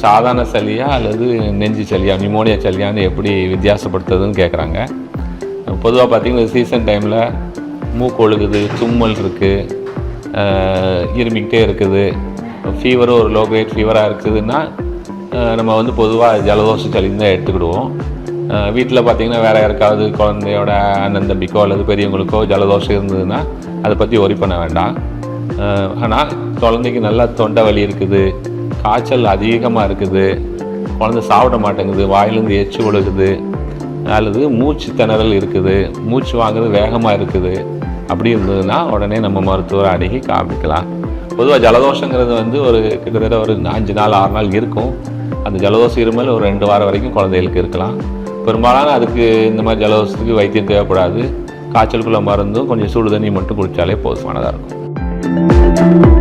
சாதாரண சளியா அல்லது நெஞ்சு சளியா, நிமோனியா சளியான்னு எப்படி வித்தியாசப்படுத்துறதுன்னு கேட்குறாங்க. பொதுவாக பார்த்திங்கன்னா சீசன் டைமில் மூக்கு ஒழுகுது, தும்மல் இருக்குது, இருமிக்கிட்டே இருக்குது, ஃபீவரும் ஒரு லோ கிரேட் ஃபீவராக இருக்குதுன்னா நம்ம பொதுவாக ஜலதோஷ சளின்னு தான் எடுத்துக்கிடுவோம். வீட்டில் பார்த்திங்கன்னா வேறு யாருக்காவது குழந்தையோட அண்ணன் தம்பிக்கோ அல்லது பெரியவங்களுக்கோ ஜலதோஷம் இருந்ததுன்னா அதை பற்றி ஒரி பண்ண வேண்டாம். ஆனால் குழந்தைக்கு நல்லா தொண்டை வலி இருக்குது, காய்ச்சல் அதிகமாக இருக்குது, குழந்தை சாப்பிட மாட்டேங்குது, வாயிலேருந்து எச்சு ஒழுகுது, அல்லது மூச்சு திணறல் இருக்குது, மூச்சு வாங்குறது வேகமாக இருக்குது, அப்படி இருந்ததுன்னா உடனே நம்ம மருத்துவரை அணுகி காமிக்கலாம். பொதுவாக ஜலதோஷங்கிறது ஒரு கிட்டத்தட்ட ஒரு 5 நாள் 6 நாள் இருக்கும். அந்த ஜலதோஷம் இருமல் ஒரு 2 வாரம் வரைக்கும் குழந்தைகளுக்கு இருக்கலாம். பெரும்பாலான அதுக்கு இந்த மாதிரி ஜலதோஷத்துக்கு வைத்தியம் தேவைப்படாது. காய்ச்சலுக்குள்ள மருந்தும் கொஞ்சம் சுடு தண்ணி மட்டும் குடித்தாலே போதுமானதாக இருக்கும்.